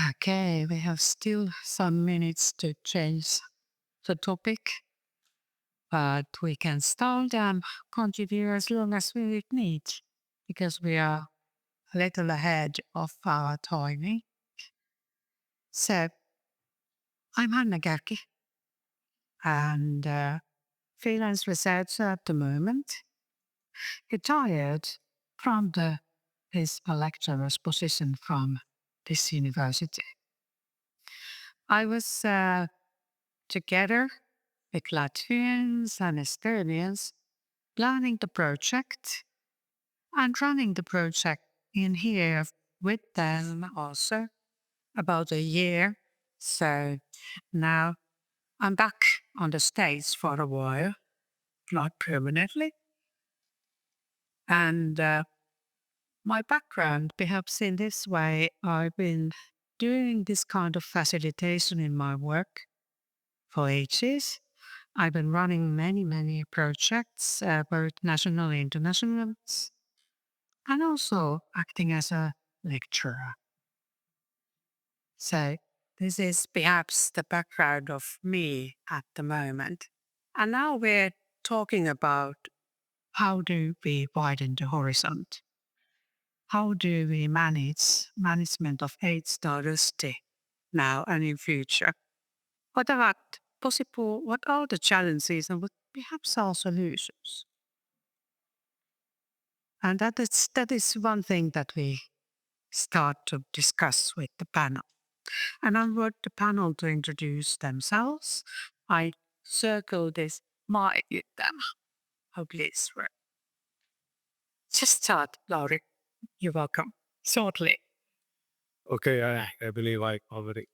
Okay, we have still some minutes to change the topic, but we can start and continue as long as we need because we are a little ahead of our timing. So, I'm Anne Kärki and freelance researcher at the moment, retired from the principal lecturer's position from this university. I was together with Latvians and Estonians planning the project and running the project in here with them also about a year. So now I'm back on the States for a while, not permanently. And my background, perhaps in this way, I've been doing this kind of facilitation in my work for ages. I've been running many projects, both national and international, and also acting as a lecturer. So this is perhaps the background of me at the moment. And now we're talking about how do we widen the horizon? How do we management of age diversity now and in future? What are possible? What are the challenges and what perhaps are solutions? And that is one thing that we start to discuss with the panel. And I want the panel to introduce themselves. I circle this mic with them. Oh, please. Just start, Lauri. You're welcome. Shortly. Okay, I believe I already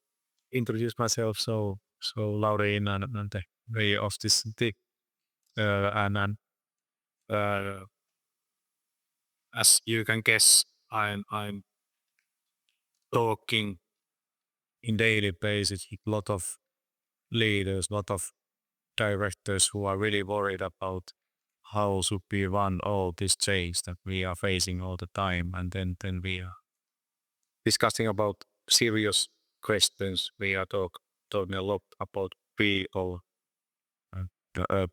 introduced myself. So Lauri Inna and the way of this thing. And as you can guess, I'm talking in daily basis with a lot of leaders, lot of directors who are really worried about how should we run all this change that we are facing all the time, and then we are discussing about serious questions. We are talking a lot about people and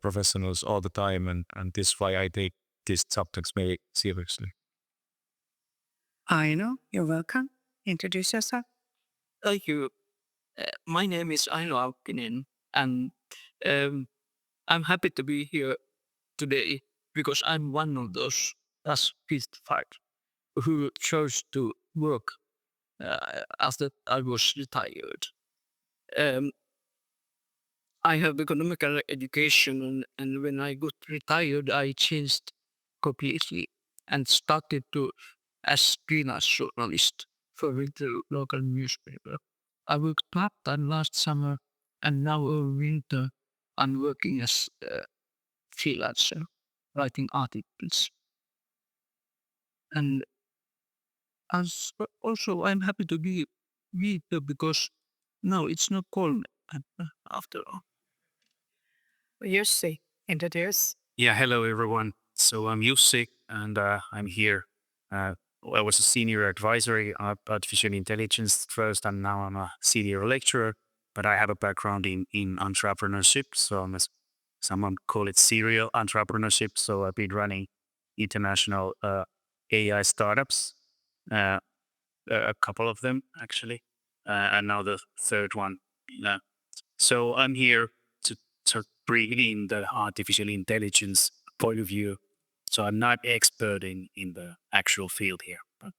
professionals all the time, and this is why I take these subjects very seriously. Aino, you're welcome. Introduce yourself. Thank you. My name is Aino Alppinen, and I'm happy to be here today because I'm one of those as 55 who chose to work after I was retired. I have economical education, and when I got retired, I changed completely and started to as freelance journalist for the local newspaper. I worked part-time last summer, and now over winter, I'm working as a freelancer, writing articles. And also, I'm happy to be here because now it's not cold after all. Jussi, introduce. Yeah, hello everyone. So I'm Jussi, and I'm here. I was a senior advisory of artificial intelligence first, and now I'm a senior lecturer. But I have a background in entrepreneurship, so someone call it serial entrepreneurship. So I've been running international AI startups, a couple of them actually, and now the third one. So I'm here to sort of bring in the artificial intelligence point of view. So I'm not expert in the actual field here. But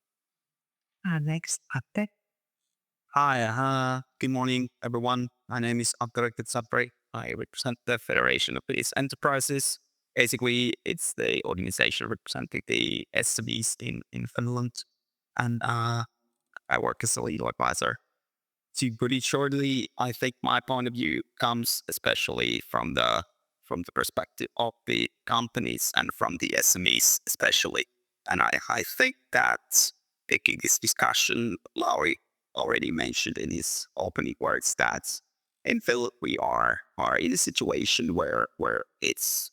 Next, Atte. Hi, good morning, everyone. My name is Atte Rytkönen-Sandberg. I represent the Federation of Police Enterprises. Basically, it's the organization representing the SMEs in Finland. And I work as a legal advisor. To put it shortly, I think my point of view comes especially from the perspective of the companies and from the SMEs especially. And I think that taking this discussion, Lauri already mentioned in his opening words that in Finland we are in a situation where it's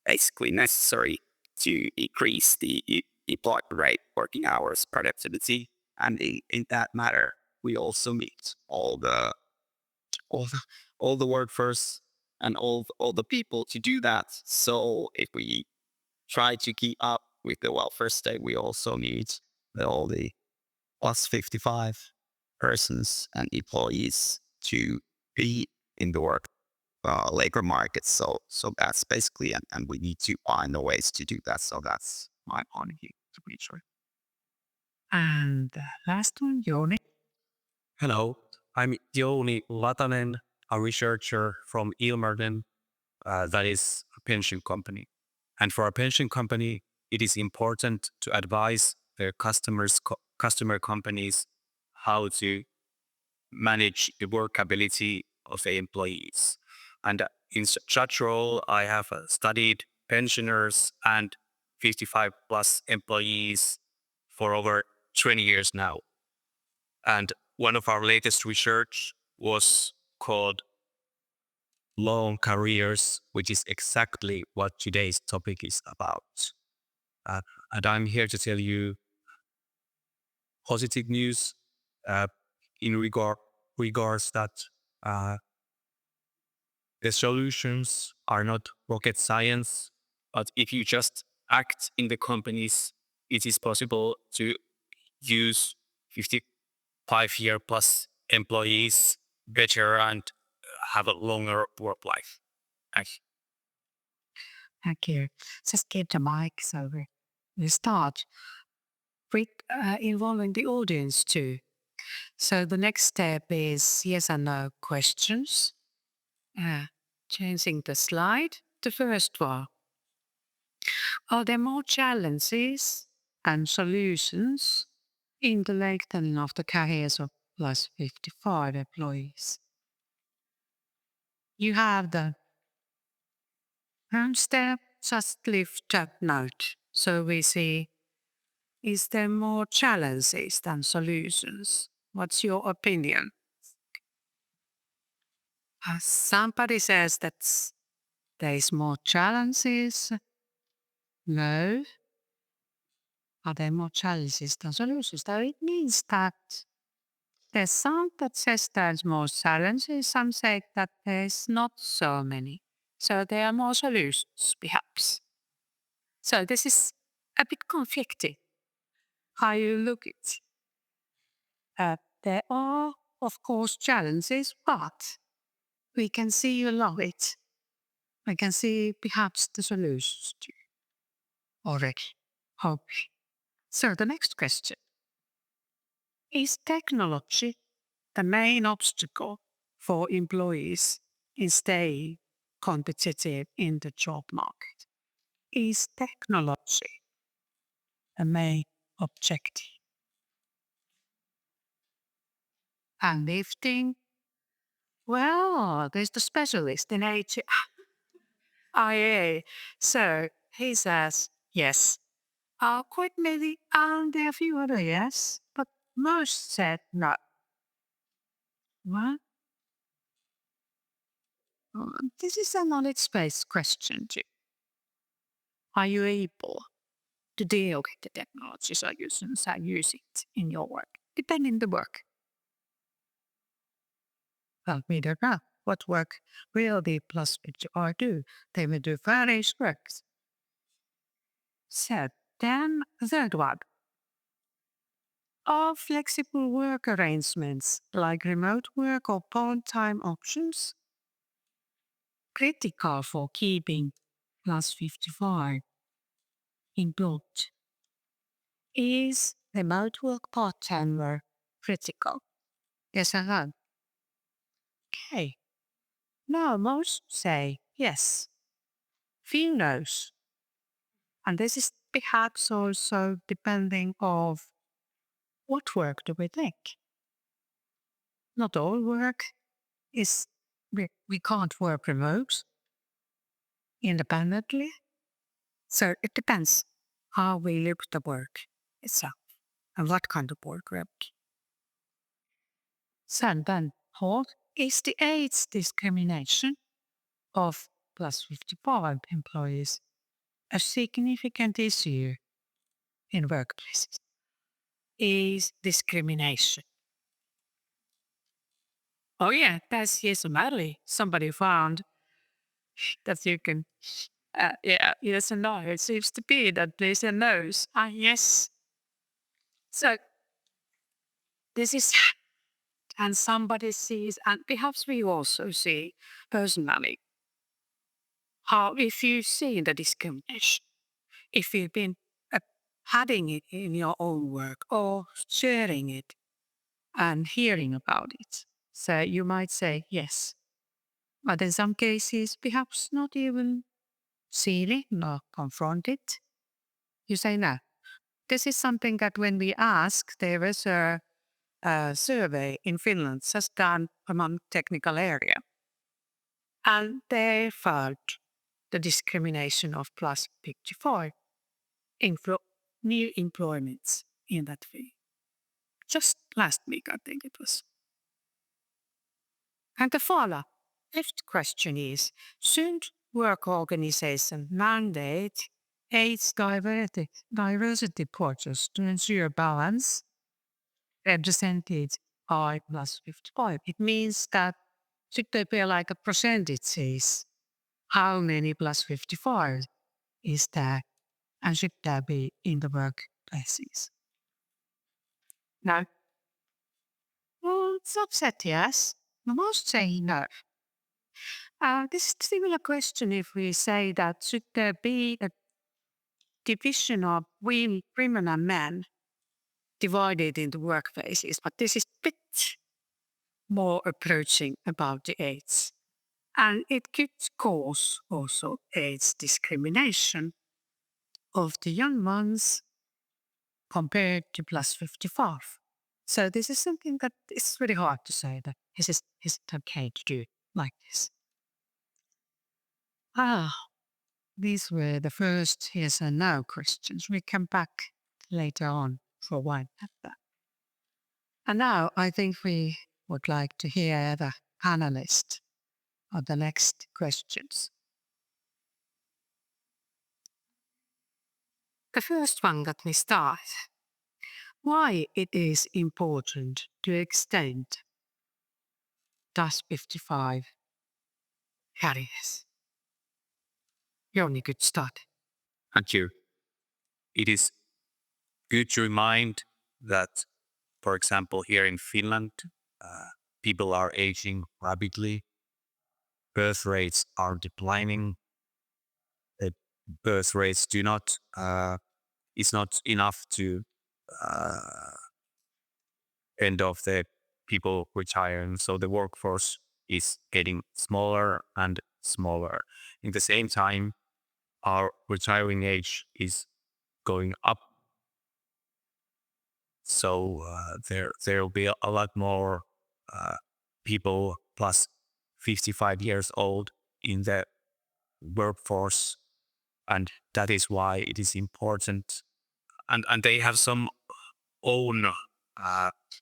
basically necessary to increase the employment rate, working hours, productivity, and in that matter, we also meet all the workforce and all the people to do that. So if we try to keep up with the welfare state, we also need all the plus 55 persons and employees to be in the work labor market. So that's basically, and we need to find the ways to do that. So that's my point of view, to be sure. And the last one, Jouni. Hello, I'm Jouni Vatanen, a researcher from Ilmarinen, that is a pension company. And for a pension company, it is important to advise their customer companies how to manage the workability of the employees. And in such role, I have studied pensioners and 55 plus employees for over 20 years now. And one of our latest research was called Long Careers, which is exactly what today's topic is about. And I'm here to tell you positive news in regards that the solutions are not rocket science, But if you just act in the companies, it is possible to use 55-year plus employees better and have a longer work life. Thank you. Thank you. Just give the mic so we start involving the audience too. So the next step is yes and no questions. Changing the slide. The first one. Are there more challenges and solutions in the lengthening of the careers of plus 55 employees? You have the first step, just lift that note. So we see, is there more challenges than solutions? What's your opinion? Somebody says that there is more challenges. No. Are there more challenges than solutions? So it means that there's some that says there's more challenges, some say that there's not so many. So there are more solutions, perhaps. So this is a bit conflicting, how you look at it. There are, of course, challenges, but we can see a lot of it. We can see perhaps the solutions too. Already. Hope. So the next question. Is technology the main obstacle for employees in staying competitive in the job market? Is technology the main objective? And lifting? Well, there's the specialist in IA. So he says yes. Quite many, and there are a few other yes, but most said no. What? This is a knowledge-based question too. Are you able to deal with the technology solutions and use it in your work, depending on the work? Well, we don't know what work will the plus HR do. They will do various works. So then the third one. Are flexible work arrangements like remote work or part-time options critical for keeping plus 55 employed? Is remote work part-time work critical? Yes or no? Okay. No, most say yes. Few knows. And this is perhaps also depending of what work do we think. Not all work is, we can't work remote independently. So it depends how we look at the work itself and what kind of work we're doing. So then, what is the age discrimination of plus 55 employees a significant issue in workplaces? Is discrimination. Oh yeah, that's yes, Mary. Somebody found that you can. Yeah, yes and no. It seems to be that there's a nose. Ah, yes. So this is, and somebody sees, and perhaps we also see personally how if you see the discrimination, if you've been having it in your own work or sharing it and hearing about it. So you might say yes, but in some cases, perhaps not even seen it nor confronted. You say no. This is something that when we ask, there was a survey in Finland just done among technical area. And they found the discrimination of plus 54 new employments in that field. Just last week, I think it was. And the fifth question is, should work organization mandate age diversity quotas to ensure balance represented by plus 55? It means that should there be like a percentages, how many plus 55 is there, and should there be in the workplaces? No. Well, some said yes. Most say no. This is a similar question if we say that should there be a division of women and men divided into workplaces, but this is a bit more approaching about the age. And it could cause also age discrimination of the young ones compared to plus 55. So this is something that is really hard to say that is it okay to do like this? These were the first yes and no questions. We come back later on for one at that. And now I think we would like to hear the panelist of the next questions. The first one, let me start. Why it is important to extend DAS 55 carriers? Jouni could start. Thank you. It is good to remind that, for example, here in Finland, people are aging rapidly. Birth rates are declining. The birth rates is not enough to end of the people retiring. So the workforce is getting smaller and smaller. In the same time, our retiring age is going up. So there will be a lot more people plus 55 years old in the workforce, and that is why it is important. And they have some own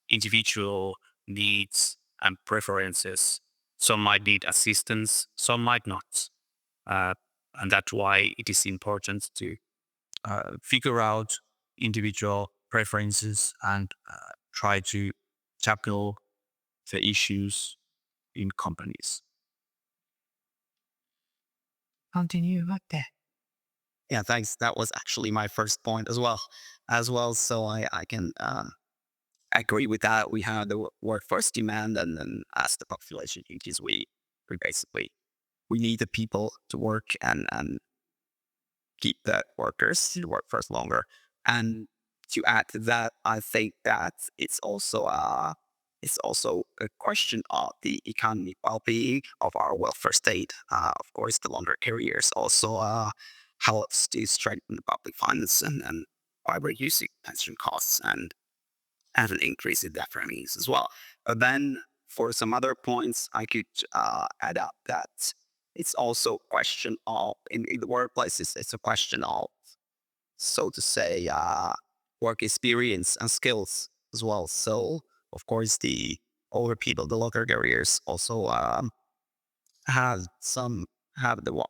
individual needs and preferences. Some might need assistance, some might not. And that's why it is important to figure out individual preferences and try to tackle the issues in companies. Continue right there. Yeah, thanks. That was actually my first point as well. So I can agree with that. We have the workforce demand, and then as the population ages, we need the people to work and keep the workers in the workforce longer. And to add to that, I think that it's also a question of the economic well-being of our welfare state. Of course, the longer careers also helps to strengthen the public finance and by reducing pension costs and an increase in debt revenues as well. But then for some other points, I could add up that it's also a question of, in the workplaces, it's a question of, so to say, work experience and skills as well. So, of course, the older people, the longer careers also have the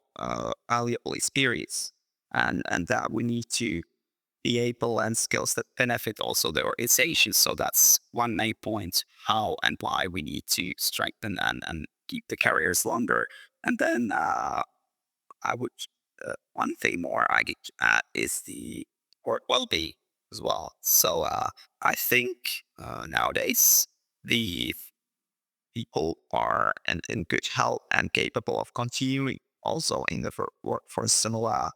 valuable experience, and that we need to be able and skills that benefit also the organization. So that's one main point, how and why we need to strengthen and keep the careers longer. And then I would, one thing more I get to add is the work well-being as well. So I think nowadays the people are in good health and capable of continuing also in the workforce similar.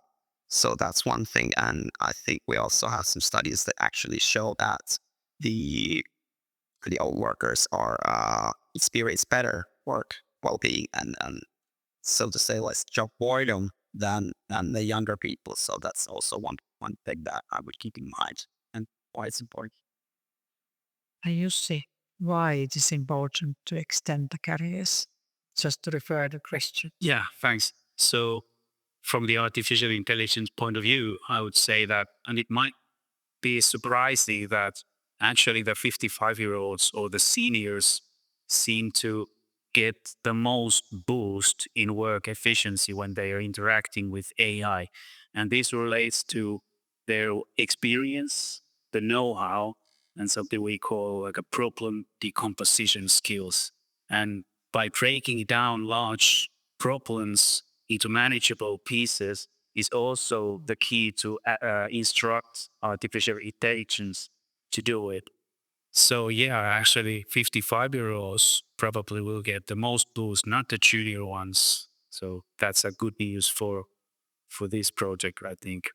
So that's one thing. And I think we also have some studies that actually show that the old workers are experience better work well-being and so to say less job boredom than the younger people. So that's also one thing that I would keep in mind and why it's important. And you see why it is important to extend the careers, just to refer the question. Yeah, thanks. So from the artificial intelligence point of view, I would say that, and it might be surprising that actually the 55-year-olds or the seniors seem to get the most boost in work efficiency when they are interacting with AI. And this relates to their experience, the know-how, and something we call like a problem decomposition skills. And by breaking down large problems into manageable pieces is also the key to instruct artificial intelligence to do it. So yeah, actually 55-year-olds probably will get the most boost, not the junior ones. So that's a good news for this project, I think.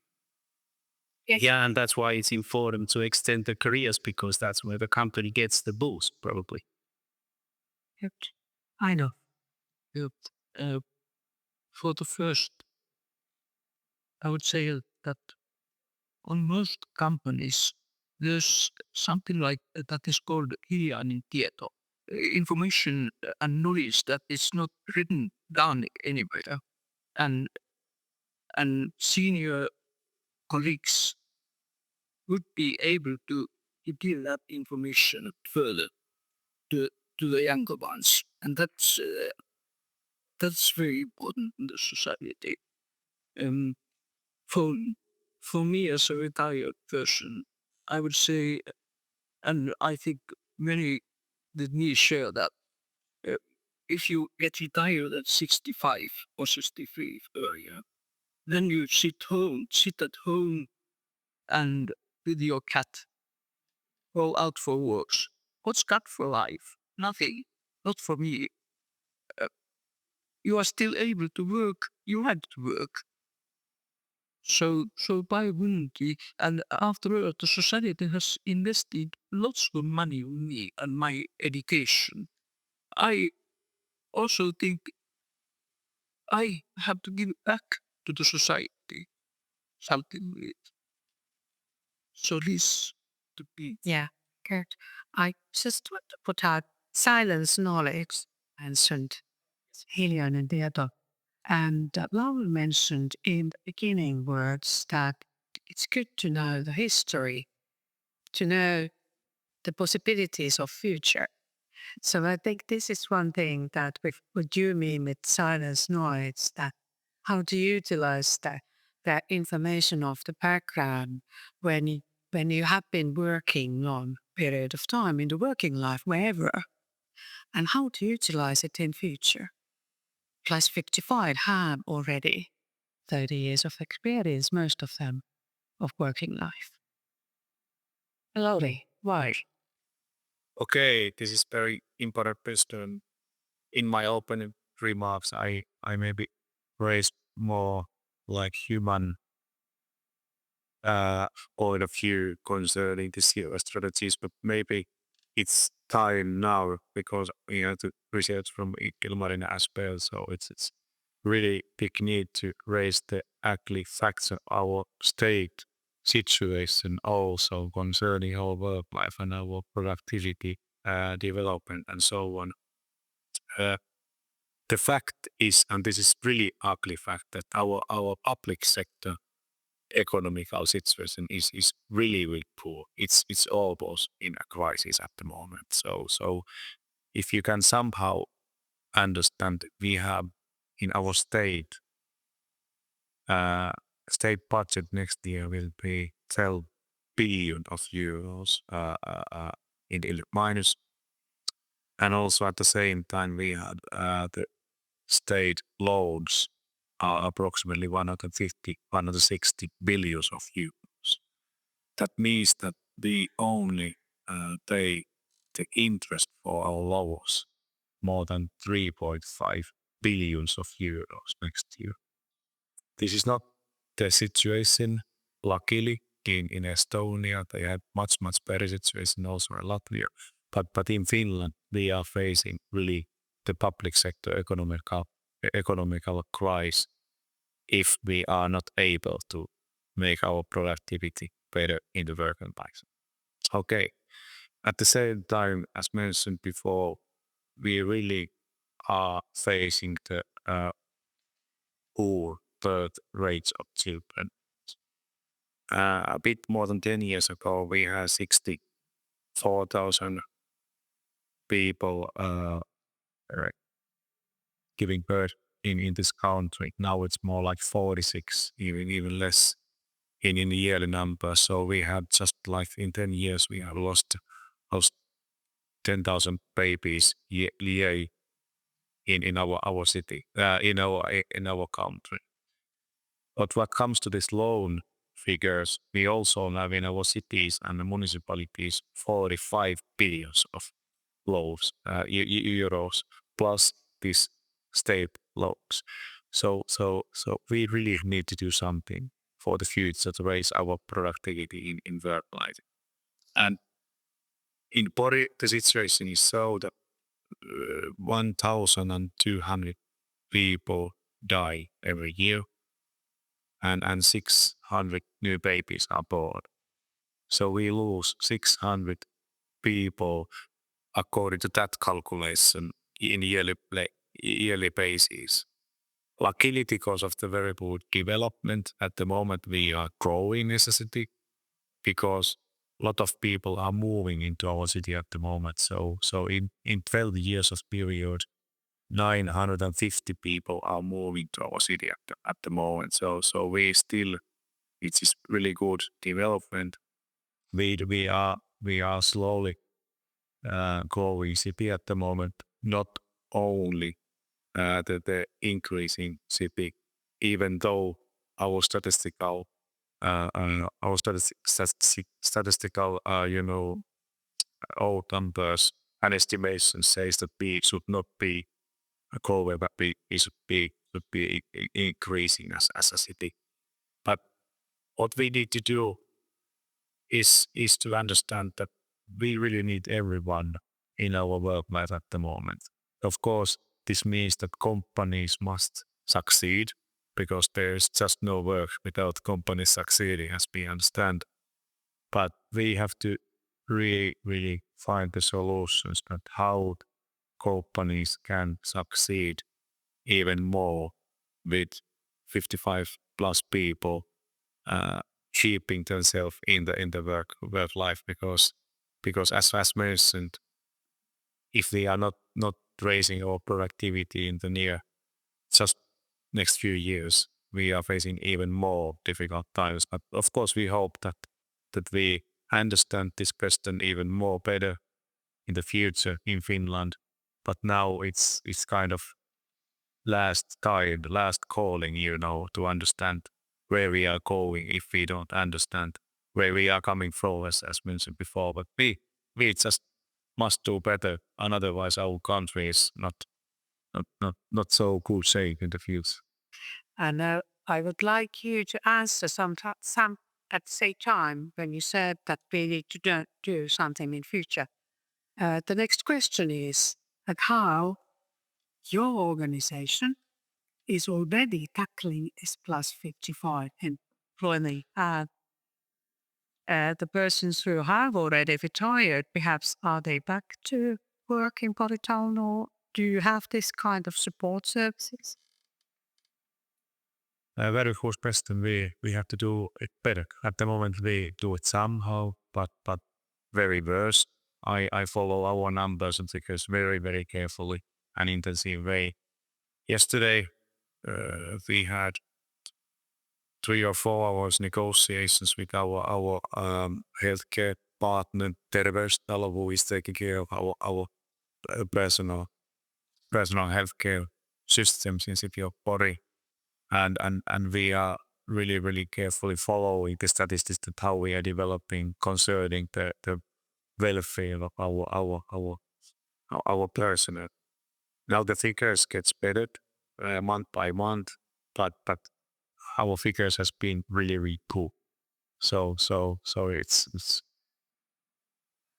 Yes. Yeah, and that's why it's important to extend the careers, because that's where the company gets the boost, probably. Good. I know. Yep. For the first, I would say that on most companies, there's something like that is called hiljainen tieto, information and knowledge that is not written down anywhere, and senior colleagues would be able to give that information further to the younger ones, and that's very important in the society. Um, for for me as a retired person, I would say, and I think many with me share that, uh, if you get retired at 65 or 63 earlier, then you sit at home and with your cat, go out for walks. What's cat for life? Nothing. Not for me. Uh, you are still able to work. You had to work. So why wouldn't we? And after all, the society has invested lots of money on me and my education. I also think I have to give back to the society something with it. So this to be. Yeah, good. I just want to put out silence knowledge mentioned Helion and Tieto. And Laura mentioned in the beginning words that it's good to know the history, to know the possibilities of future. So I think this is one thing that with what you mean with silence knowledge, that how to utilize that information of the background when you have been working long period of time in the working life, wherever, and how to utilize it in future. Plus 55 have already 30 years of experience, most of them, of working life. Lauri, why? Okay, this is very important question. In my opening remarks, I maybe raised more like human point of view concerning the silver strategies, but maybe it's time now because we have to research from Ilmarinen as well. So it's really big need to raise the ugly facts of our state situation also concerning our work life and our productivity development and so on. The fact is, and this is really ugly fact, that our public sector economical situation is really, really poor. It's almost in a crisis at the moment. So if you can somehow understand, we have in our state budget next year will be 12 billion of euros in minus. And also at the same time, we had the state loans are approximately 150, 160 billions of euros. That means that we only take the interest for our loans more than 3.5 billions of euros next year. This is not the situation, luckily, in Estonia. They have much better situation also in Latvia. But in Finland, we are facing really the public sector economical crisis if we are not able to make our productivity better in the work environment. Okay. At the same time, as mentioned before, we really are facing the poor birth rates of children. A bit more than 10 years ago, we had 64,000 people giving birth in this country. Now it's more like 46, even less in the yearly number. So we have just like in 10 years, we have lost 10,000 babies yearly in our city, in our country. But what comes to this loan figures, we also have in our cities and the municipalities 45 billions of loans, euros, plus these state loans. So we really need to do something for the future to raise our productivity in work life. And in Pori, the situation is so that 1,200 people die every year, and 600 new babies are born. So we lose 600 people according to that calculation in yearly basis. Luckily, because of the very good development, at the moment we are growing as a city because a lot of people are moving into our city at the moment. So in 12 years of period, 950 people are moving to our city at the moment. So we still, it is really good development. We are slowly growing city at the moment, not only the increasing city, even though our statistical old numbers and estimations says that we should not be growing, but we should be increasing as a city. But what we need to do is to understand that we really need everyone in our work life at the moment. Of course, this means that companies must succeed because there is just no work without companies succeeding, as we understand. But we have to really find the solutions that how companies can succeed even more with 55 plus people keeping themselves in the work life because as mentioned, if we are not raising our productivity in the just next few years, we are facing even more difficult times. But of course, we hope that we understand this question even more better in the future in Finland. But now it's kind of last calling, to understand where we are going if we don't understand where we are coming from, as mentioned before. But we just must do better, and otherwise our country is not so good shape in the future. And I would like you to answer some at the same time when you said that we need to do something in future. The next question is how your organization is already tackling S plus 55 employment. The persons who have already retired, perhaps are they back to work in Pori town, or do you have this kind of support services? A very good question. We have to do it better. At the moment, we do it somehow, but very worse. I follow our numbers and figures very carefully and intensive way. Yesterday, we had 3 or 4 hours negotiations with our healthcare partner, Terveystalo, who is taking care of our personal healthcare systems in city of Pori. And we are really carefully following the statistics that how we are developing concerning the welfare of our personnel. Now the figures gets better month by month, but our figures has been really poor. So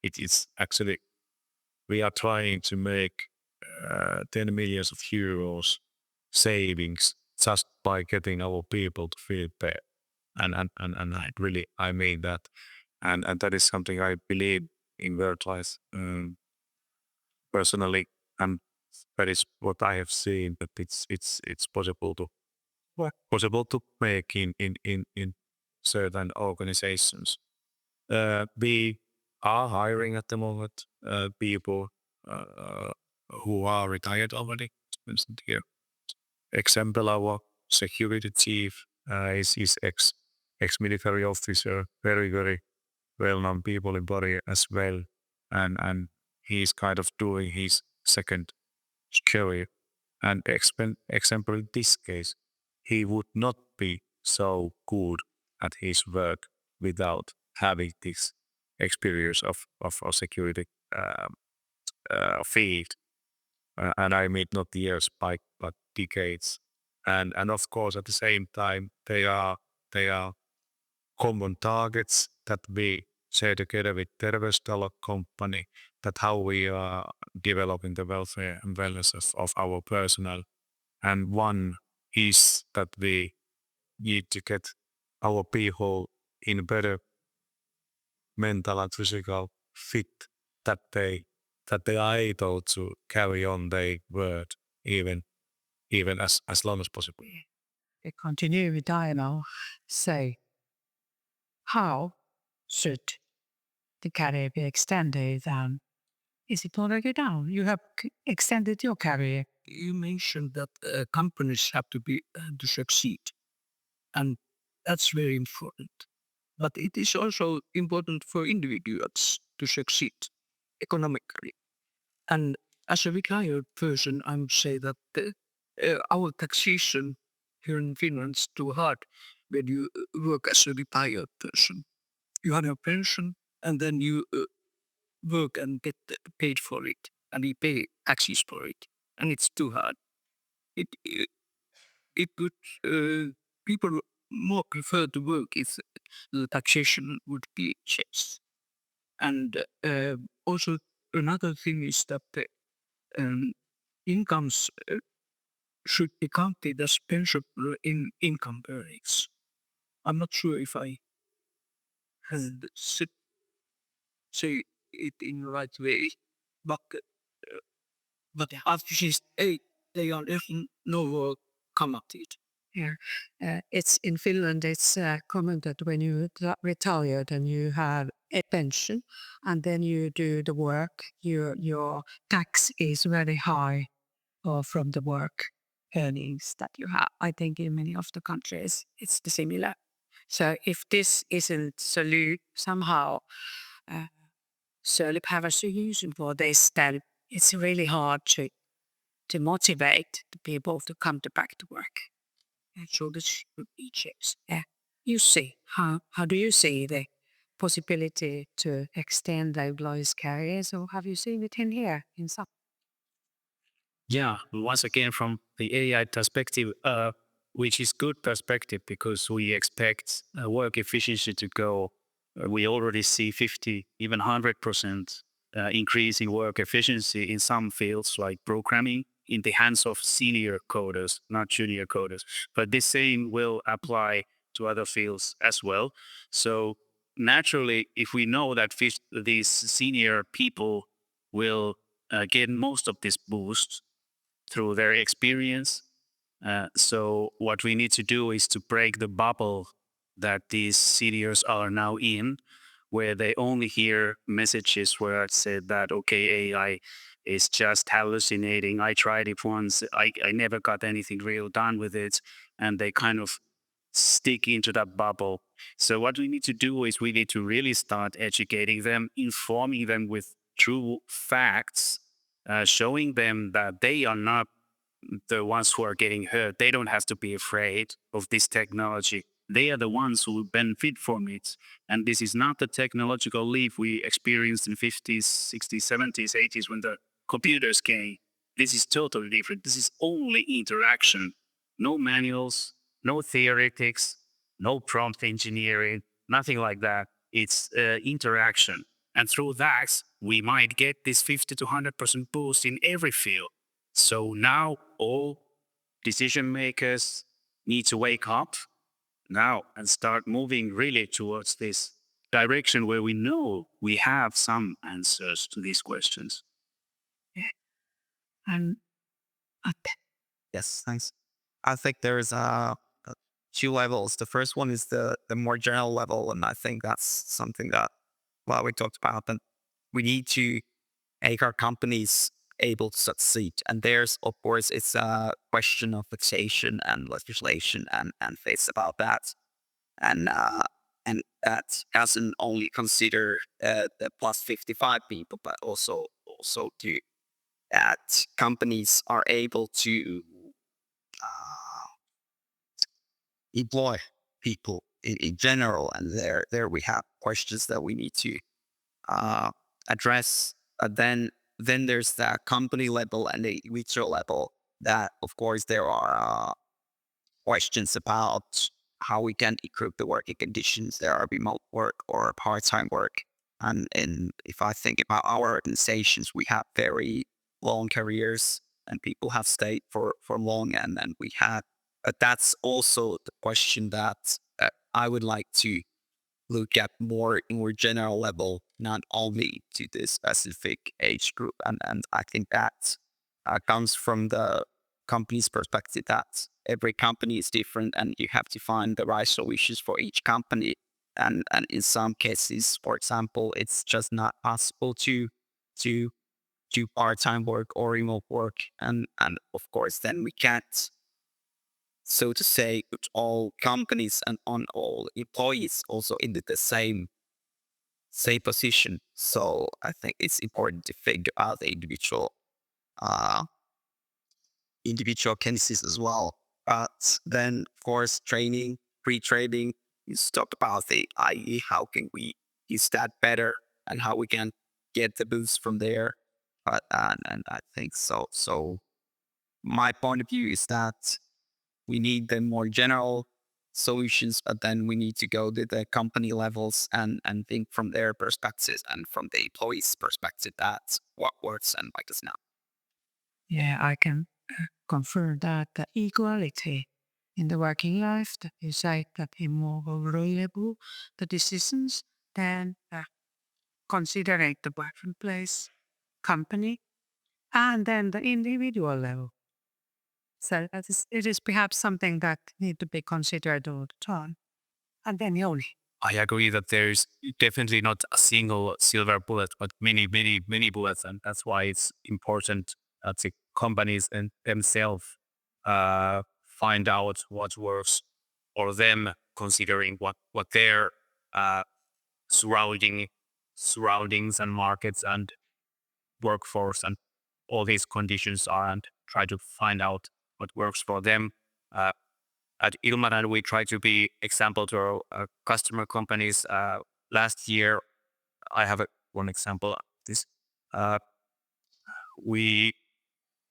it is actually we are trying to make 10 million euros savings just by getting our people to feel better. And I mean that. And that is something I believe in work-life personally. And that is what I have seen, that it's possible to make in certain organizations. We are hiring at the moment people who are retired already. For instance, here, example, our security chief is ex-military officer, very well-known people in Pori as well, and he's kind of doing his second career. And example in this case, he would not be so good at his work without having this experience of a security field. And I mean not years, but decades. And of course, at the same time, they are common targets that we share together with Terveystalo company, that how we are developing the welfare and wellness of our personnel. And one is that we need to get our people in better mental and physical fit, that they are able to carry on their work even as long as possible. We continue with Aino. So, how should the career be extended? And is it already done? You have extended your career. You mentioned that companies have to be to succeed, and that's very important. But it is also important for individuals to succeed economically. And as a retired person, I would say that our taxation here in Finland is too hard when you work as a retired person. You have your pension, and then you work and get paid for it, and you pay taxes for it, and it's too hard. It would people more prefer to work if the taxation would be changed. And also another thing is that the incomes should be counted as pensionable in income earnings. I'm not sure if I say it in the right way, but after she's 8, they are no more counted. Yeah, it's in Finland. It's common that when you retired and you have a pension, and then you do the work, your tax is very high, from the work earnings that you have. I think in many of the countries it's the similar. So if this isn't somehow have a solution for this, then it's really hard to motivate the people to come back to work. And so this should be changed. You see, how do you see the possibility to extend the employees' careers, or have you seen it in here in some? Yeah, once again from the AI perspective, which is good perspective because we expect work efficiency to go. We already see 50, even 100% increase in work efficiency in some fields like programming in the hands of senior coders, not junior coders. But the same will apply to other fields as well. So naturally, if we know that these senior people will get most of this boost through their experience. So what we need to do is to break the bubble that these seniors are now in, where they only hear messages where it said that, okay, AI is just hallucinating. I tried it once. I never got anything real done with it. And they kind of stick into that bubble. So what we need to do is we need to really start educating them, informing them with true facts, showing them that they are not the ones who are getting hurt. They don't have to be afraid of this technology. They are the ones who benefit from it. And this is not the technological leap we experienced in 50s, 60s, 70s, 80s when the computers came. This is totally different. This is only interaction. No manuals, no theoretics, no prompt engineering, nothing like that. It's interaction. And through that, we might get this 50 to 100% boost in every field. So now all decision makers need to wake up now and start moving really towards this direction where we know we have some answers to these questions. And Atte. Yes, thanks. I think there's two levels. The first one is the more general level, and I think that's something that we talked about. And we need to make our companies able to succeed. And there's, of course, it's a question of taxation and legislation and things about that. And that doesn't only consider the plus 55 people, but also to that companies are able to employ people in general. And there we have questions that we need to address. Then there's the company level and the individual level. That of course there are questions about how we can improve the working conditions. There are remote work or part-time work. And if I think about our organizations, we have very long careers and people have stayed for long, and we had. But that's also the question that I would like to look at more general level, not only to this specific age group. And I think that comes from the company's perspective that every company is different and you have to find the right solutions for each company. And in some cases, for example, it's just not possible to do part-time work or remote work. And of course, then we can't, so to say, put all companies and on all employees also into the same position. So I think it's important to figure out the individual cases as well. But then, of course, training, pre-training, you talked about the IE, how can we use that better and how we can get the boost from there. But and I think so. So my point of view is that we need the more general solutions, but then we need to go to the company levels and think from their perspectives and from the employees' perspective that's what works and what does not. Yeah, I can confirm that the equality in the working life, that you say that is more reliable, the decisions, than considering the workplace, company, and then the individual level. So it is perhaps something that need to be considered all the time. And then Jouni. I agree that there's definitely not a single silver bullet, but many, many, many bullets. And that's why it's important that the companies and themselves find out what works for them, considering what their surroundings and markets and workforce and all these conditions are, and try to find out what works for them. At Ilmarinen, we try to be example to our customer companies. Last year, I have one example of this. We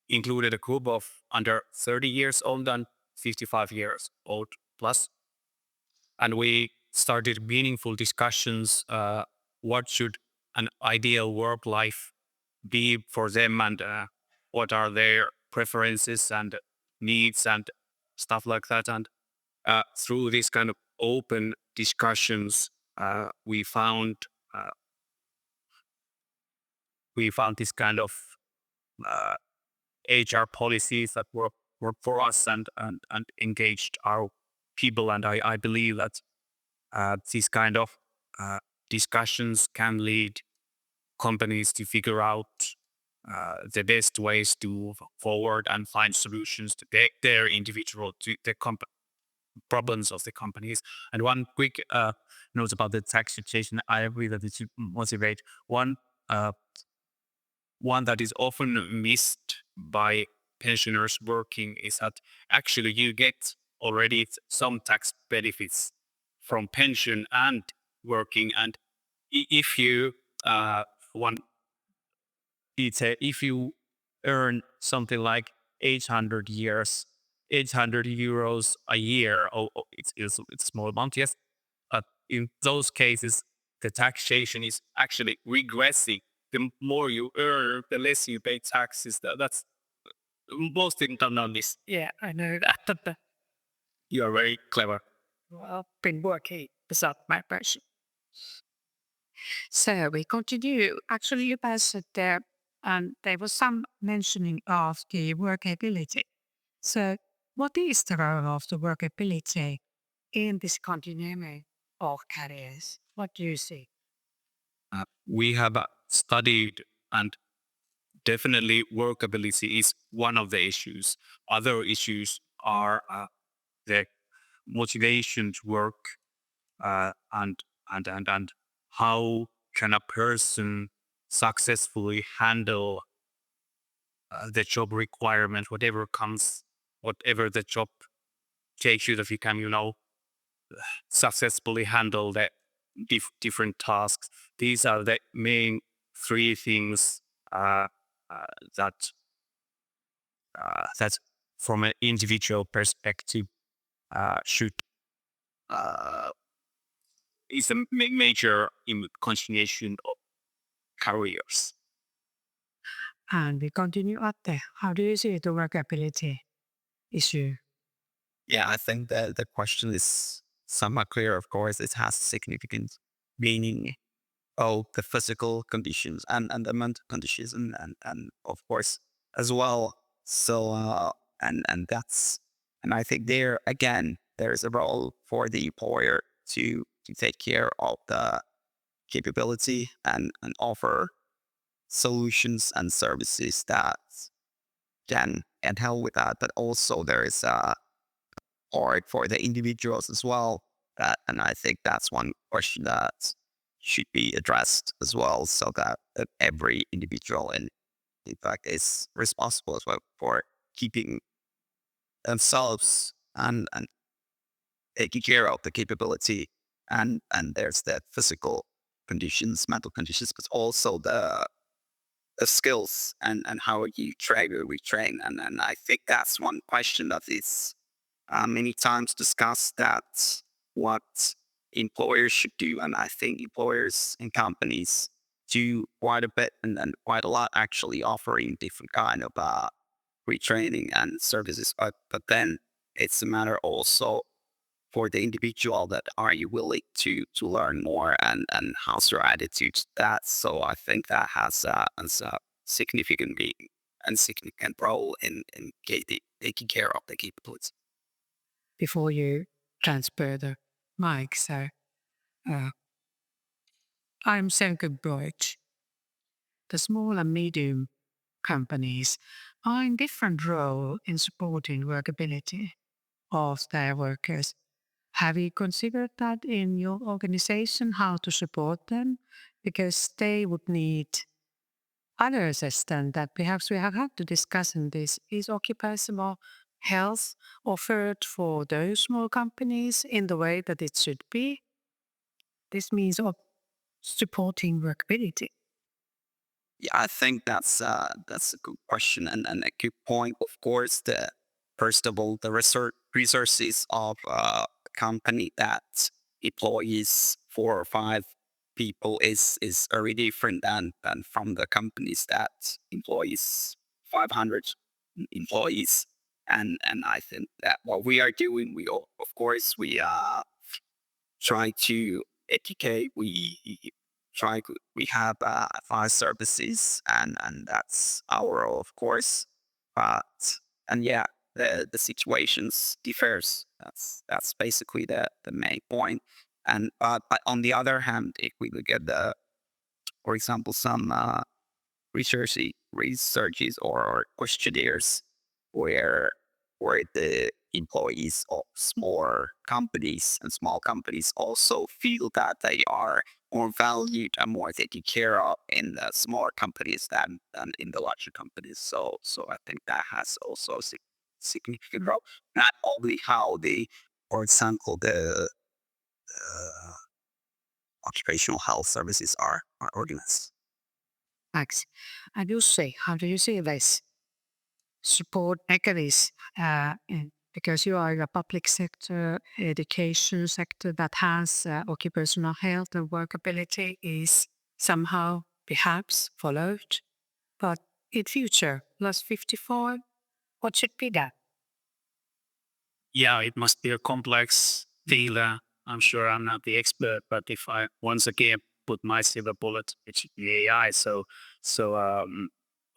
included a group of under 30 years old and 55 years old plus. And we started meaningful discussions. What should an ideal work life be for them, and what are their preferences and needs and stuff like that. And through these kind of open discussions, we found this kind of HR policies that work for us and engaged our people. And I believe that these kind of discussions can lead companies to figure out the best ways to move forward and find solutions to their individual, to their company. problems of the companies. And one quick note about the tax situation, I agree that it should motivate. One that is often missed by pensioners working is that actually you get already some tax benefits from pension and working. And if you if you earn something like 800 euros a year, it's a small amount, yes. But in those cases, the taxation is actually regressing. The more you earn, the less you pay taxes. That's most important on this. Yeah, I know that. You are very clever. Well, been working without my passion. So we continue. Actually, you passed there, and there was some mentioning of the workability. So, what is the role of the workability in this continuum of careers? What do you see? We have studied, and definitely workability is one of the issues. Other issues are the motivation to work, and how can a person successfully handle the job requirement, whatever the job takes you, that you can, successfully handle the different tasks. These are the main three things that from an individual perspective should is a major in continuation of careers. And we continue Atte. How do you see the workability issue? Yeah, I think that the question is somewhat clear. Of course, it has significant meaning of the physical conditions and the mental conditions and of course as well. So and that's and I think there again there is a role for the employer to take care of the capability and offer solutions and services that can help with that. But also there is a part for the individuals as well. And I think that's one question that should be addressed as well, so that every individual in fact is responsible as well for keeping themselves and taking care of the capability and there's the physical conditions, mental conditions, but also the skills and how you train or retrain. And I think that's one question that is many times discussed, that what employers should do. And I think employers and companies do quite a bit and quite a lot, actually offering different kind of retraining and services. But then it's a matter also for the individual, that are you willing to learn more and how's your attitude to that. So I think that has a significant role in taking care of the capabilities. Before you transfer the mic, so I'm self-employed. The small and medium companies are in different role in supporting workability of their workers. Have you considered that in your organization, how to support them? Because they would need other assistance that perhaps we have had to discuss in this. Is occupational health offered for those small companies in the way that it should be? This means of supporting workability. Yeah, I think that's a good question and a good point. Of course, first of all, the resources of a company that employs 4 or 5 people is very different than from the companies that employs 500 employees. And I think that what we are doing, of course we try to educate. We have advice services and that's our role, of course. But and yeah, the situations differs. That's basically the main point. And but on the other hand, if we look at for example, some researches or questionnaires where the employees of small companies and small companies also feel that they are more valued and more taken care of in the smaller companies than in the larger companies. So I think that has also a significant role. Not only how the, for example, the occupational health services are organized. Thanks. And Jussi, how do you see this support mechanism? Because you are a public sector, education sector that has occupational health and workability is somehow perhaps followed. But in future, plus 54, what should be done? Yeah, it must be a complex field. I'm sure I'm not the expert, but if I once again put my silver bullet, it should be AI.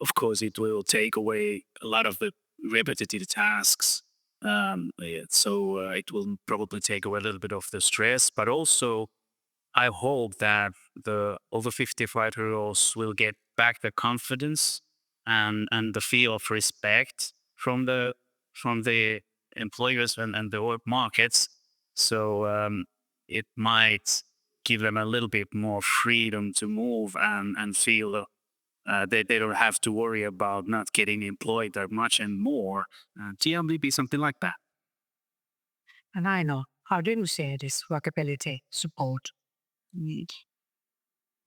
Of course, it will take away a lot of the repetitive tasks. It will probably take away a little bit of the stress, but also I hope that the over 55-year-olds will get back their confidence and the feel of respect from the employers and the work markets. It might give them a little bit more freedom to move and feel they don't have to worry about not getting employed that much and more. Maybe something like that. And I know, how do you see this workability support?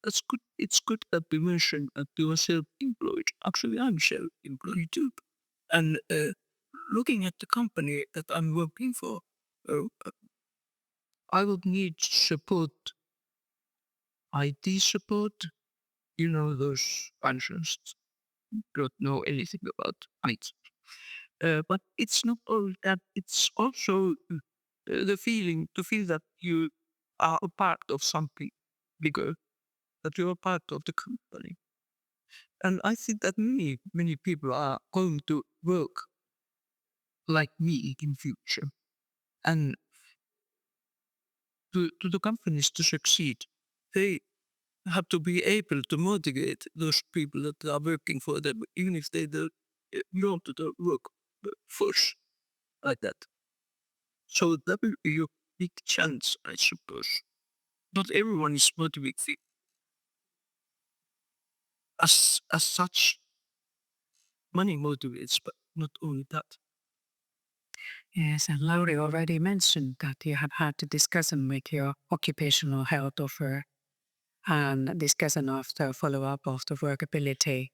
That's good. It's good that we mentioned that you are self-employed. Actually, I'm self-employed too. And looking at the company that I'm working for, I would need support, IT support. You know, those functions don't know anything about IT. But it's not all that. It's also the feeling to feel that you are a part of something bigger, that you're a part of the company. And I think that many people are going to work like me in future. And to the companies to succeed, they have to be able to motivate those people that are working for them, even if they don't want to work force like that. So that will be a big chance, I suppose. Not everyone is motivated as such. Money motivates, but not only that. Yes, and Lauri already mentioned that you have had a discussion with your occupational health offer and discussion of the follow-up of the workability.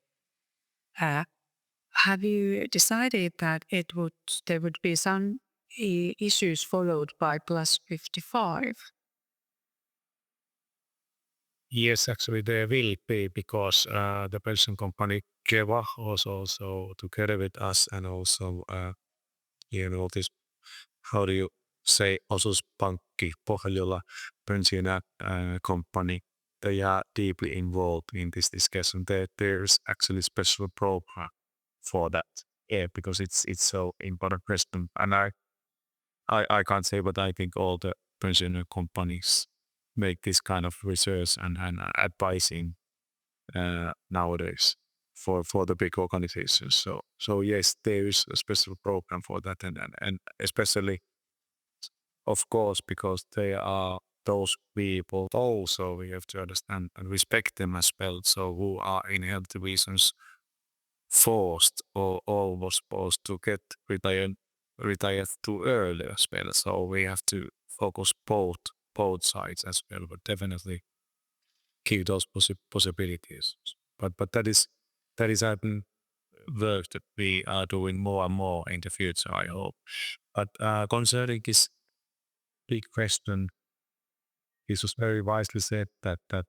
Have you decided that there would be some issues followed by plus 55? Yes, actually there will be because the pension company Keva also together with us and also this, how do you say, osuuspankki Pohjola pension company, they are deeply involved in this discussion. There's actually special program for that. Yeah, because it's so important question. And I can't say, but I think all the pension companies make this kind of research and advising nowadays for the big organizations. So yes, there is a special program for that, and especially, of course, because they are those people. Also, we have to understand and respect them as well. So who are in health reasons forced or almost supposed to get retired too early as well. So we have to focus both sides as well, but definitely keep those possibilities. But that is work that we are doing more and more in the future, I hope. But concerning this big question, it was very wisely said that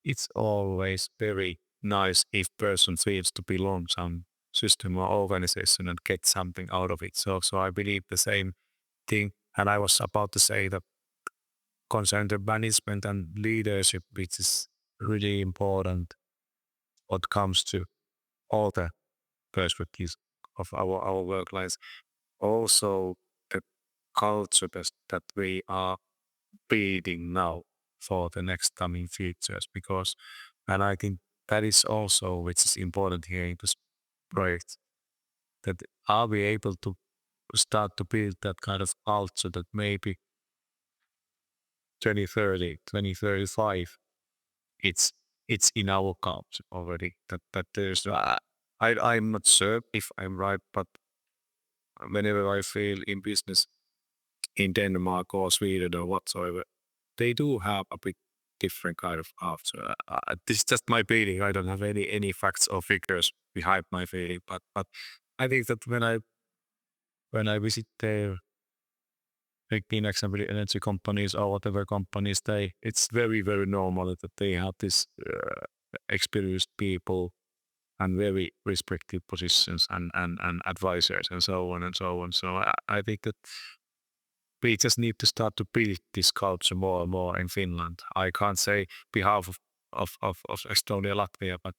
it's always very nice if person feels to belong some system or organization and get something out of it. So I believe the same thing. And I was about to say that concerning the management and leadership, which is really important what comes to all the perspectives of our work lives. Also the culture that we are building now for the next coming futures, because, and I think that is also which is important here in this project, that are we able to start to build that kind of culture that maybe 2030, 2035, it's in our culture already. That there's I'm not sure if I'm right, but whenever I feel in business in Denmark or Sweden or whatsoever, they do have a bit different kind of culture. This is just my feeling. I don't have any facts or figures behind my feeling, but I think that when I visit there, like in example, energy companies or whatever companies, it's very very normal that they have this experienced people and very respected positions and advisors and so on and so on. So I think that we just need to start to build this culture more and more in Finland. I can't say behalf of Estonia, Latvia, but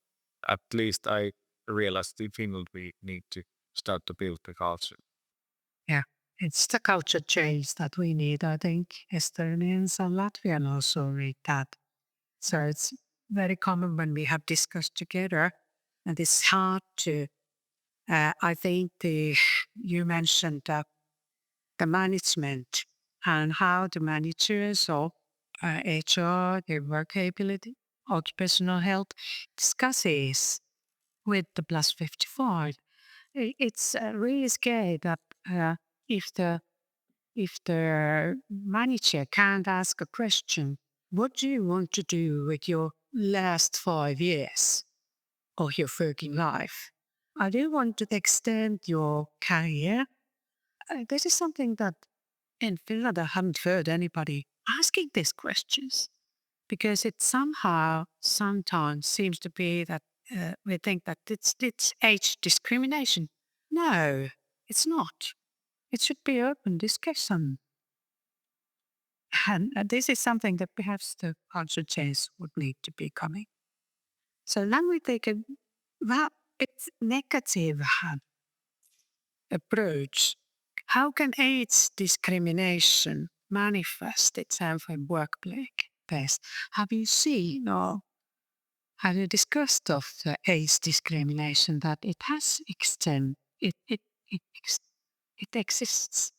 at least I realized in Finland we need to start to build the culture. Yeah, it's the culture change that we need. I think Estonians and Latvian also need that. So it's very common when we have discussed together, and it's hard to. I think you mentioned the management and how the managers or HR, their workability, occupational health discusses with the plus 55. It's really scary that if the manager can't ask a question, what do you want to do with your last 5 years of your working life? I do want to extend your career. This is something that in Finland I haven't heard anybody asking these questions, because it somehow sometimes seems to be that we think that it's age discrimination. No, it's not. It should be open discussion. And this is something that perhaps the culture change would need to be coming. So then we take it's negative approach. How can age discrimination manifest itself in workplace? Have you seen or have you discussed of the age discrimination that it has extend? It exists.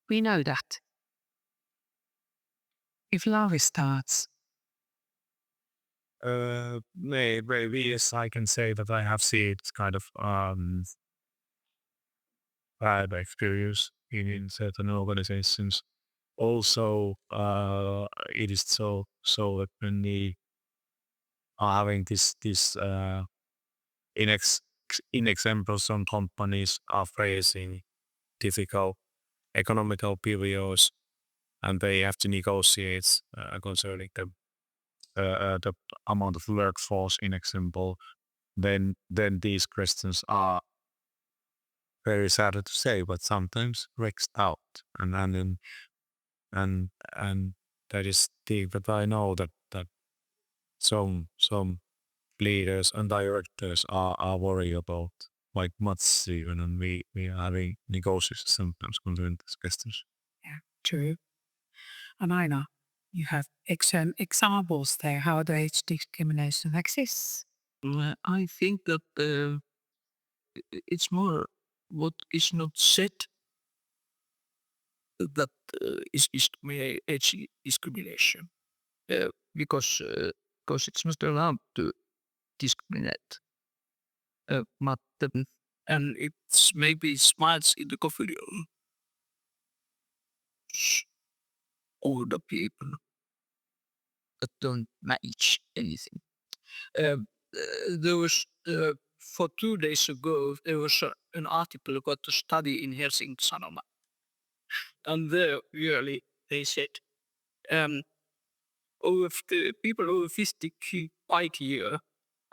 We know that. If Lauri starts. Maybe yes, I can say that I have seen kind of bad experience in certain organizations. Also, it is so that when we are having this in example, some companies are facing difficult economical periods, and they have to negotiate concerning the amount of workforce. In example, then these questions are very sad to say, but sometimes wrecks out, and that is the that I know that some leaders and directors are worried about quite much even, and we are having negotiations sometimes concerning these questions. Yeah, true. And Aino, you have examples there how the age discrimination exists. I think that it's more what is not said that is age discrimination, because it's not allowed to discriminate. But and it's maybe smiles in the coffee room. Older people that don't match anything. There was for 2 days ago there was an article about a study in Helsingin Sanoma, and there really they said people over 55 years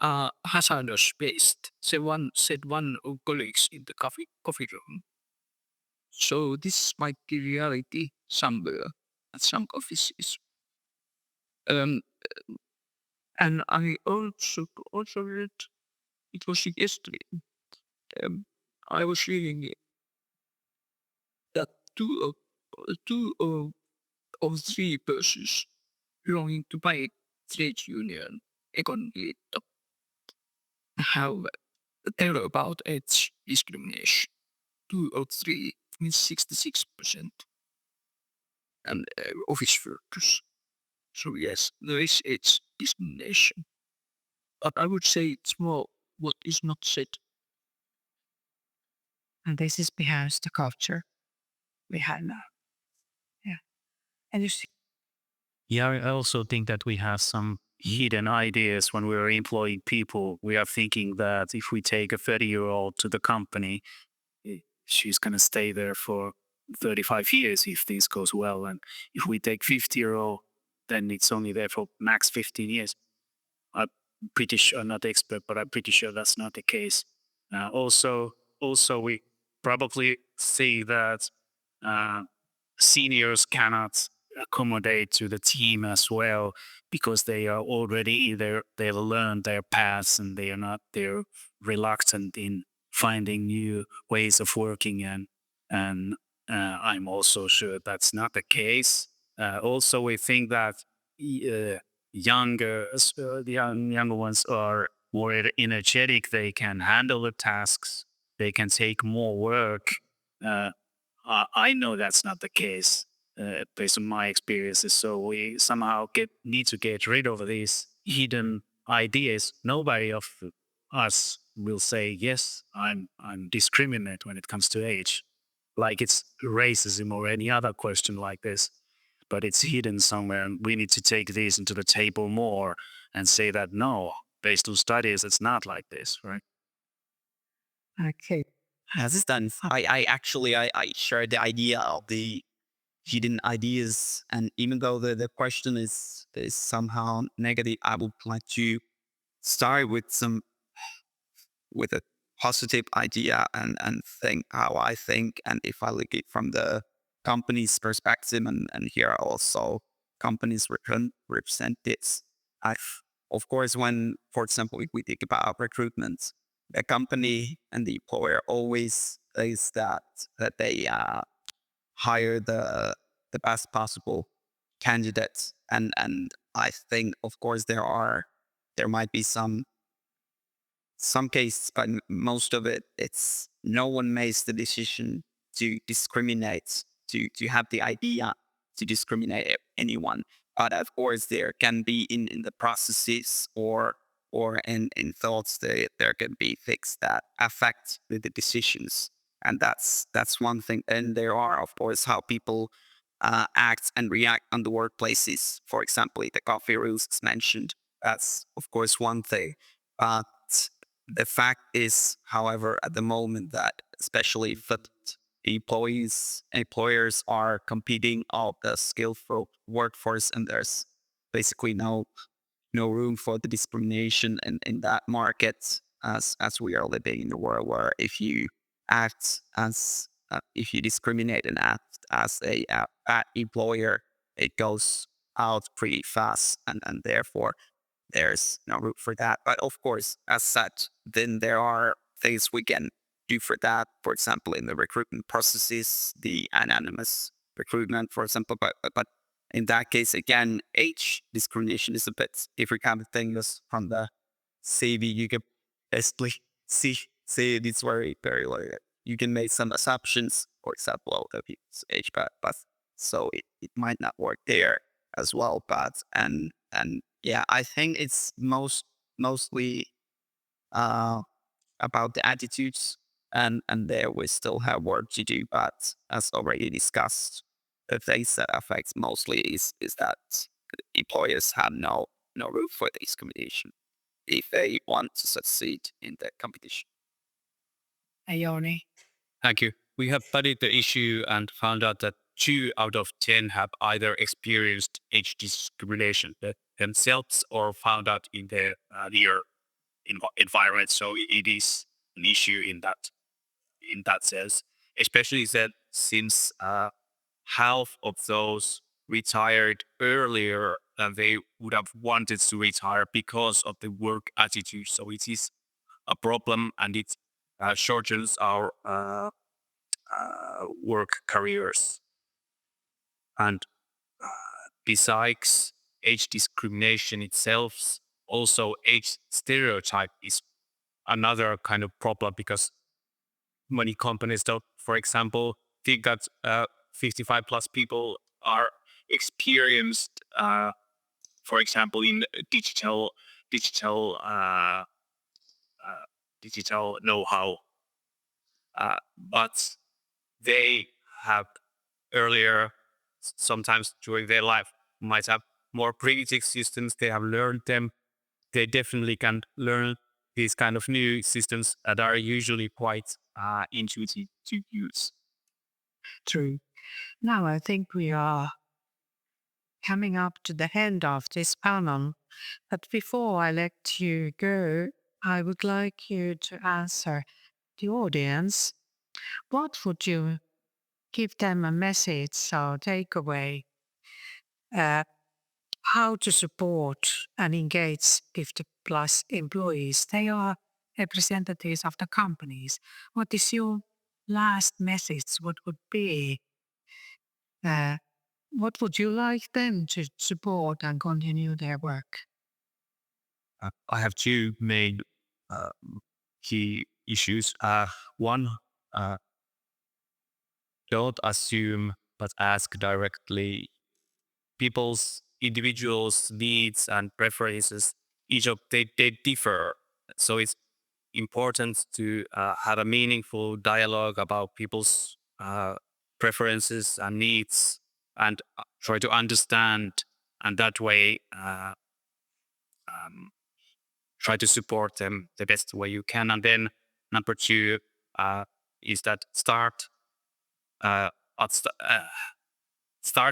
are hazardous waste. Said one of colleagues in the coffee room. So this might be reality somewhere at some offices. And I also read, it was yesterday, I was reading that two of three persons belonging to my trade union, Econliitto, have tell about age discrimination. 2 or 3 means 66%, and office workers. So yes, there is age discrimination, but I would say it's more what is not said. And this is behind the culture we have now. Yeah. And you see, Yeah, I also think that we have some hidden ideas when we're employing people. We are thinking that if we take a 30-year-old to the company, she's going to stay there for 35 years if things goes well. And if we take 50-year-old, then it's only there for max 15 years. I'm pretty sure, not expert, but I'm pretty sure that's not the case. Also, we probably see that seniors cannot accommodate to the team as well because they are already they've learned their paths and they're reluctant in finding new ways of working and I'm also sure that's not the case. Also, we think that younger ones are more energetic. They can handle the tasks. They can take more work. I know that's not the case based on my experiences. So we somehow need to get rid of these hidden ideas. Nobody of us will say yes. I'm discriminate when it comes to age, like it's racism or any other question like this. But it's hidden somewhere, and we need to take these into the table more and say that no, based on studies, it's not like this, right? okay. As it's done, I share the idea of the hidden ideas, and even though the question is somehow negative, I would like to start with a positive idea and think how I think, and if I look it from the company's perspective, and here are also companies represent this. Of course, when, for example, if we think about recruitment, the company and the employer always is that they hire the best possible candidates, and I think, of course, there might be some cases, but most of it's no one makes the decision to discriminate, to have the idea to discriminate anyone. But of course, there can be in the processes or in thoughts that there can be things that affect the decisions, and that's one thing. And there are, of course, how people act and react on the workplaces. For example, the coffee rules is mentioned. That's of course one thing, but the fact is, however, at the moment that especially that employers are competing of the skillful workforce, and there's basically no room for the discrimination in that market, as we are living in a world where if you act as if you discriminate and act as a bad employer, it goes out pretty fast, and therefore there's no room for that. But of course, as such, then there are things we can do for that. For example, in the recruitment processes, the anonymous recruitment, for example. But in that case, again, age discrimination is a bit different kind of thing. Because from the CV, you can basically see it's very like you can make some assumptions. For example, of people's age, but so it might not work there as well. But and yeah, I think it's mostly uh, about the attitudes, and there we still have work to do. But as already discussed, the things that affects mostly is that employers have no room for discrimination if they want to succeed in the competition. Jouni. Thank you. We have studied the issue and found out that 2 out of 10 have either experienced age discrimination themselves or found out in their near environment. So it is an issue in that sense, especially that since half of those retired earlier than they would have wanted to retire because of the work attitude. So it is a problem, and it shortens our work careers. And besides age discrimination itself, also age stereotype is another kind of problem, because many companies don't, for example, think that 55 plus people are experienced, for example, in digital know-how, but they have earlier, sometimes during their life, might have more primitive systems. They have learned them. They definitely can learn these kind of new systems that are usually quite intuitive to use. True. Now I think we are coming up to the end of this panel. But before I let you go, I would like you to answer the audience. What would you give them a message or takeaway? How to support and engage 50 plus employees? They are representatives of the companies. What is your last message? What would be? What would you like them to support and continue their work? I have two main key issues. One, don't assume, but ask directly. People's individuals' needs and preferences, they differ. So it's important to have a meaningful dialogue about people's preferences and needs, and try to understand, and that way try to support them the best way you can. And then number two is that start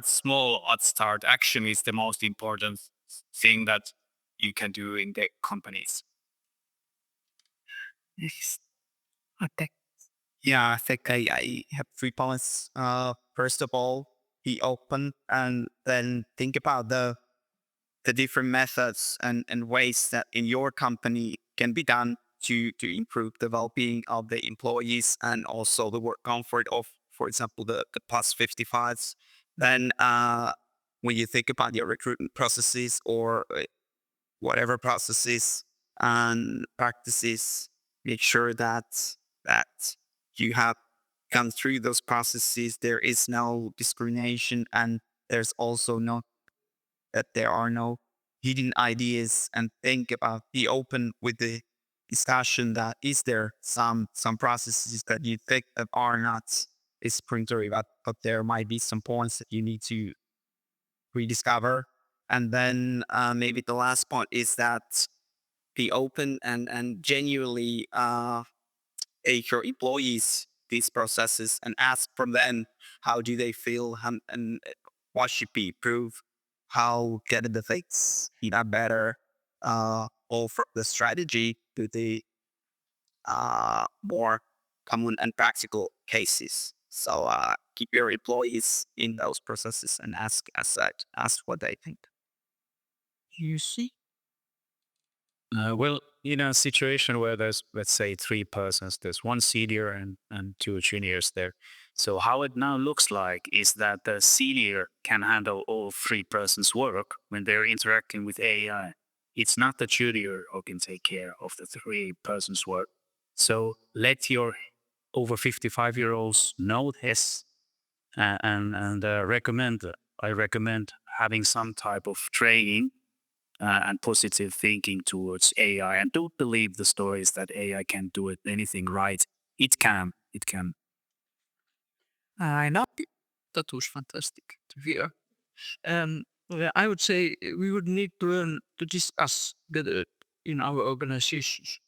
small at start. Action is the most important thing that you can do in the companies. Yes. Atte. Yeah, I think I have 3 points. First of all, be open and then think about the different methods and ways that in your company can be done to improve the well-being of the employees and also the work comfort of, for example, the plus 55s. Then when you think about your recruitment processes or whatever processes and practices, make sure that you have gone through those processes. There is no discrimination, and there's also there are no hidden ideas. And think about, be open with the discussion that is there some processes that you think that are not discriminatory, but there might be some points that you need to rediscover. And then maybe the last point is that be open and genuinely aid your employees these processes and ask from them how do they feel and what should be improved, how can the things be done better, or from the strategy to the more common and practical cases. So keep your employees in those processes and ask what they think. You see? Well, in a situation where there's, let's say, 3 persons, there's 1 senior and 2 juniors there. So how it now looks like is that the senior can handle all 3 persons' work when they're interacting with AI. It's not the junior who can take care of the 3 persons' work. So let your over 55-year-olds know this, and I recommend having some type of training and positive thinking towards AI. And don't believe the stories that AI can't do anything right. It can. It can. I know. That was fantastic to hear. I would say we would need to learn to discuss together in our organizations.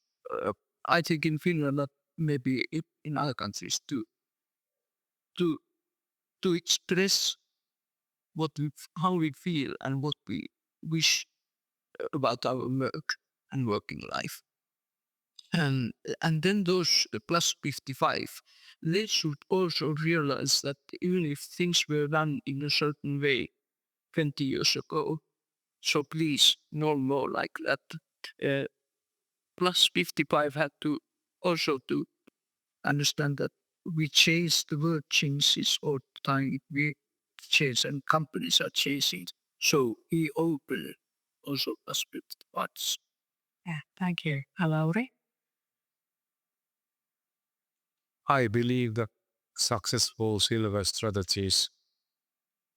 I think in Finland, that maybe in other countries too, to express how we feel and what we wish about our work and working life. And then those plus 55, they should also realize that even if things were done in a certain way 20 years ago, so please no more like that. Plus 55 had to also to understand that we change, the world changes all the time. We change and companies are changing. So be open also plus 55. Yeah, thank you. Lauri? I believe that successful silver strategies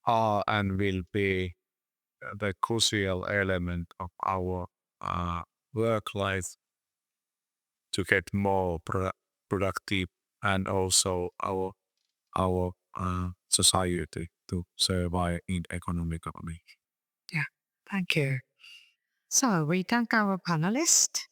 are and will be the crucial element of our work life to get more productive and also our society to survive in economically. Thank you. So we thank our panelists.